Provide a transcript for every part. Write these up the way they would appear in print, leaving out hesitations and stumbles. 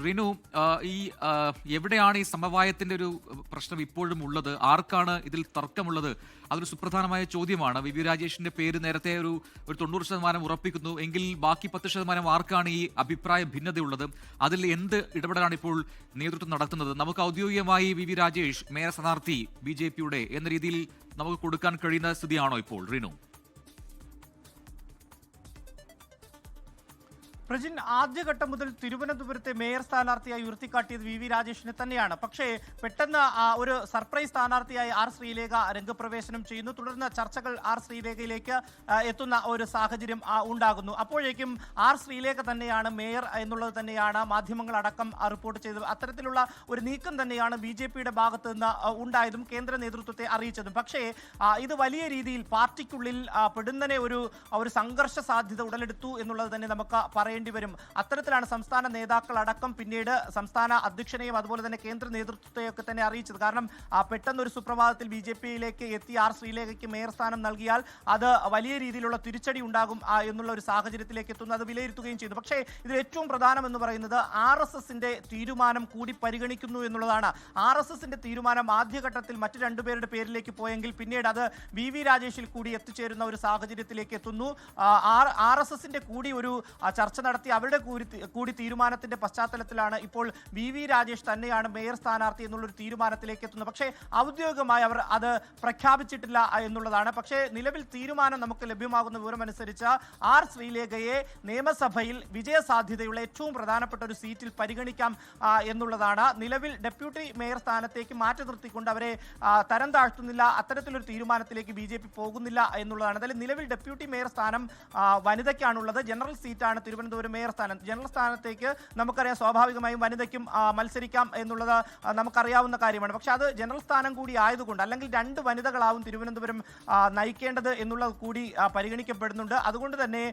റിനു, ഈ എവിടെയാണ് ഈ സമവായത്തിന്റെ ഒരു പ്രശ്നം ഇപ്പോഴും ഉള്ളത്? ആർക്കാണ് ഇതിൽ തർക്കമുള്ളത്? അതൊരു സുപ്രധാനമായ ചോദ്യമാണ്. വി രാജേഷിന്റെ പേര് നേരത്തെ ഒരു 90% ഉറപ്പിക്കുന്നു എങ്കിൽ ബാക്കി 10% ആർക്കാണ് ഈ അഭിപ്രായ ഭിന്നതയുള്ളത്? അതിൽ എന്ത് ഇടപെടലാണ് ഇപ്പോൾ നേതൃത്വം നടത്തുന്നത്? നമുക്ക് ഔദ്യോഗികമായി വി രാജേഷ് മേയർ സ്ഥാനാർത്ഥി BJP-യുടെ എന്ന രീതിയിൽ നമുക്ക് കൊടുക്കാൻ കഴിയുന്ന സ്ഥിതിയാണോ ഇപ്പോൾ, റിനു? പ്രജിൻ, ആദ്യഘട്ടം മുതൽ തിരുവനന്തപുരത്തെ മേയർ സ്ഥാനാർത്ഥിയായി ഉയർത്തിക്കാട്ടിയത് വി രാജേഷിനെ തന്നെയാണ്. പക്ഷേ പെട്ടെന്ന് ഒരു സർപ്രൈസ് സ്ഥാനാർത്ഥിയായി ആർ ശ്രീലേഖ രംഗപ്രവേശനം ചെയ്യുന്നു. തുടർന്ന് ചർച്ചകൾ ആർ ശ്രീലേഖയിലേക്ക് എത്തുന്ന ഒരു സാഹചര്യം ഉണ്ടാകുന്നു. അപ്പോഴേക്കും ആർ ശ്രീലേഖ തന്നെയാണ് മേയർ എന്നുള്ളത് തന്നെയാണ് മാധ്യമങ്ങളടക്കം റിപ്പോർട്ട് ചെയ്തത്. അത്തരത്തിലുള്ള ഒരു നീക്കം തന്നെയാണ് BJP-യുടെ ഭാഗത്ത് നിന്ന് ഉണ്ടായതും കേന്ദ്ര നേതൃത്വത്തെ അറിയിച്ചതും. പക്ഷേ ഇത് വലിയ രീതിയിൽ പാർട്ടിക്കുള്ളിൽ പെടുന്നനെ ഒരു സംഘർഷ സാധ്യത ഉടലെടുത്തു എന്നുള്ളത് തന്നെ നമുക്ക് പറയേണ്ടി വരും. അത്തരത്തിലാണ് സംസ്ഥാന നേതാക്കളടക്കം പിന്നീട് സംസ്ഥാന അധ്യക്ഷനെയും അതുപോലെ തന്നെ കേന്ദ്ര നേതൃത്വത്തെയൊക്കെ തന്നെ അറിയിച്ചത്. കാരണം പെട്ടെന്നൊരു സുപ്രഭാതത്തിൽ BJP-യിലേക്ക് എത്തി ആർ ശ്രീലേഖയ്ക്ക് മേയർ സ്ഥാനം നൽകിയാൽ അത് വലിയ രീതിയിലുള്ള തിരിച്ചടി ഉണ്ടാകും എന്നുള്ള ഒരു സാഹചര്യത്തിലേക്ക് എത്തുന്നു. അത് വിലയിരുത്തുകയും ചെയ്തു. പക്ഷേ ഇതിൽ ഏറ്റവും പ്രധാനം എന്ന് പറയുന്നത് RSSന്റെ തീരുമാനം കൂടി പരിഗണിക്കുന്നു എന്നുള്ളതാണ്. RSSന്റെ തീരുമാനം ആദ്യഘട്ടത്തിൽ മറ്റു രണ്ടുപേരുടെ പേരിലേക്ക് പോയെങ്കിൽ പിന്നീട് അത് വി രാജേഷിൽ കൂടി എത്തിച്ചേരുന്ന ഒരു സാഹചര്യത്തിലേക്ക് എത്തുന്നു. RSSന്റെ കൂടി ഒരു ചർച്ച നടത്തി അവരുടെ കൂടി തീരുമാനത്തിന്റെ പശ്ചാത്തലത്തിലാണ് ഇപ്പോൾ വി രാജേഷ് തന്നെയാണ് മേയർ സ്ഥാനാർത്ഥി എന്നുള്ളൊരു തീരുമാനത്തിലേക്ക് എത്തുന്നത്. പക്ഷേ ഔദ്യോഗികമായി അവർ അത് പ്രഖ്യാപിച്ചിട്ടില്ല എന്നുള്ളതാണ്. പക്ഷേ നിലവിൽ തീരുമാനം നമുക്ക് ലഭ്യമാകുന്ന വിവരമനുസരിച്ച് ആർ ശ്രീലേഖയെ നിയമസഭയിൽ വിജയസാധ്യതയുള്ള ഏറ്റവും പ്രധാനപ്പെട്ട ഒരു സീറ്റിൽ പരിഗണിക്കാം എന്നുള്ളതാണ്. നിലവിൽ ഡെപ്യൂട്ടി മേയർ സ്ഥാനത്തേക്ക് മാറ്റി നിർത്തിക്കൊണ്ട് അവരെ തരം താഴ്ത്തുന്നില്ല, അത്തരത്തിലൊരു തീരുമാനത്തിലേക്ക് BJP പോകുന്നില്ല എന്നുള്ളതാണ്. അതിൽ നിലവിൽ ഡെപ്യൂട്ടി മേയർ സ്ഥാനം വനിതയ്ക്കാണുള്ളത്. ജനറൽ സീറ്റാണ് തിരുവനന്തപുരം മേയർ സ്ഥാനം. ജനറൽ സ്ഥാനത്തേക്ക് നമുക്കറിയാം സ്വാഭാവികമായും വനിതയ്ക്കും മത്സരിക്കാം എന്നുള്ളത് നമുക്കറിയാവുന്ന കാര്യമാണ്. പക്ഷെ അത് ജനറൽ സ്ഥാനം കൂടി ആയതുകൊണ്ട്, അല്ലെങ്കിൽ 2 വനിതകളാവും തിരുവനന്തപുരം നയിക്കേണ്ടത് എന്നുള്ളത് കൂടി പരിഗണിക്കപ്പെടുന്നുണ്ട്. അതുകൊണ്ട് തന്നെ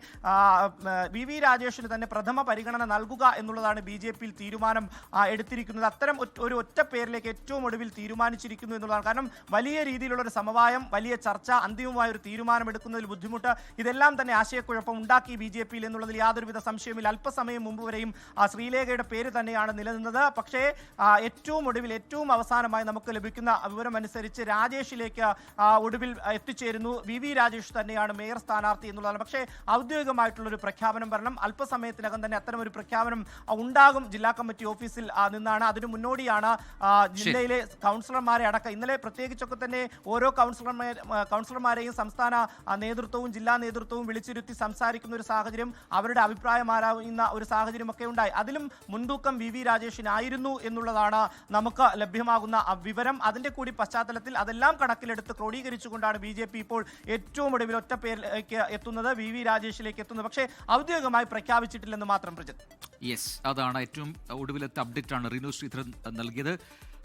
വി രാജേഷിന് തന്നെ പ്രഥമ പരിഗണന നൽകുക എന്നുള്ളതാണ് BJP-യിൽ തീരുമാനം എടുത്തിരിക്കുന്നത്. അത്തരം ഒരു ഒറ്റ പേരിലേക്ക് ഏറ്റവും ഒടുവിൽ തീരുമാനിച്ചിരിക്കുന്നു എന്നുള്ളതാണ്. കാരണം വലിയ രീതിയിലുള്ള ഒരു സമവായം, വലിയ ചർച്ച, അന്തിമമായ ഒരു തീരുമാനം എടുക്കുന്നതിൽ ബുദ്ധിമുട്ട്, ഇതെല്ലാം തന്നെ ആശയക്കുഴപ്പം ഉണ്ടാക്കി BJP-യിൽ എന്നുള്ളതിൽ യാതൊരുവിധ സംശയമില്ല. അല്പസമയം മുമ്പ് വരെയും ശ്രീലേഖയുടെ പേര് തന്നെയാണ് നിലനിന്നത്. പക്ഷേ ഏറ്റവും ഒടുവിൽ, ഏറ്റവും അവസാനമായി നമുക്ക് ലഭിക്കുന്ന വിവരമനുസരിച്ച് രാജേഷിലേക്ക് ഒടുവിൽ എത്തിച്ചേരുന്നു. വി രാജേഷ് തന്നെയാണ് മേയർ സ്ഥാനാർത്ഥി എന്നുള്ളതാണ്. പക്ഷേ ഔദ്യോഗികമായിട്ടുള്ളൊരു പ്രഖ്യാപനം വരണം. അല്പസമയത്തിനകം തന്നെ അത്തരം ഒരു പ്രഖ്യാപനം ഉണ്ടാകും ജില്ലാ കമ്മിറ്റി ഓഫീസിൽ നിന്നാണ്. അതിനു മുന്നോടിയാണ് ജില്ലയിലെ കൗൺസിലർമാരെ അടക്കം ഇന്നലെ പ്രത്യേകിച്ചൊക്കെ തന്നെ ഓരോ കൗൺസിലർമാരെയും സംസ്ഥാന നേതൃത്വവും ജില്ലാ നേതൃത്വവും വിളിച്ചിരുത്തി സംസാരിക്കുന്ന ഒരു സാഹചര്യം, അവരുടെ അഭിപ്രായം ആരായുന്ന ഒരു സാഹചര്യമൊക്കെ ഉണ്ടായി. അതിലും മുൻതൂക്കം വി രാജേഷിനായിരുന്നു എന്നുള്ളതാണ് നമുക്ക് ലഭ്യമാകുന്ന വിവരം. അതിന്റെ കൂടി പശ്ചാത്തലത്തിൽ അതെല്ലാം കണക്കിലെടുത്ത് ക്രോഡീകരിച്ചുകൊണ്ടാണ് BJP ഇപ്പോൾ ഏറ്റവും ഒടുവിൽ ഒറ്റ പേരിലേക്ക് എത്തുന്നത്, വി രാജേഷിലേക്ക് എത്തുന്നത്. പക്ഷേ ഔദ്യോഗികമായി പ്രഖ്യാപിച്ചിട്ടില്ലെന്ന് മാത്രം. പ്രജിത്ത്, യെസ്, അതാണ് ഏറ്റവും ഒടുവിലത്തെ അപ്ഡേറ്റ് ആണ് റിനു ശ്രീധരൻ നൽകിയത്.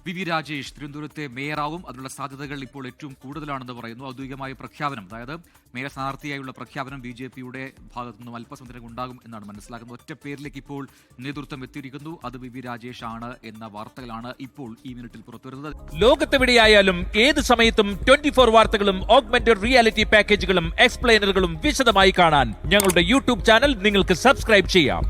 വി രാജേഷ് തിരുവനന്തപുരത്തെ മേയറാവും. അതിനുള്ള സാധ്യതകൾ ഇപ്പോൾ ഏറ്റവും കൂടുതലാണെന്ന് പറയുന്നു. ഔദ്യോഗികമായ പ്രഖ്യാപനം, അതായത് മേയർ സ്ഥാനാർത്ഥിയായുള്ള പ്രഖ്യാപനം BJP-യുടെ ഭാഗത്തു നിന്നും അല്പസമയത്തിനകം ഉണ്ടാകും എന്നാണ് മനസ്സിലാക്കുന്നത്. ഒറ്റ പേരിലേക്ക് ഇപ്പോൾ നേതൃത്വം എത്തിയിരിക്കുന്നു. അത് വി രാജേഷ് ആണ് എന്ന വാർത്തകളാണ് ഇപ്പോൾ ഈ മിനിറ്റിൽ പുറത്തുവരുന്നത്. ലോകത്തെവിടെയായാലും ഏത് സമയത്തും 24 വാർത്തകളും ഓഗ്മെന്റഡ് റിയാലിറ്റി പാക്കേജുകളും എക്സ്പ്ലെയിനറുകളും വിശദമായി കാണാൻ ഞങ്ങളുടെ YouTube ചാനൽ നിങ്ങൾക്ക് സബ്സ്ക്രൈബ് ചെയ്യാം.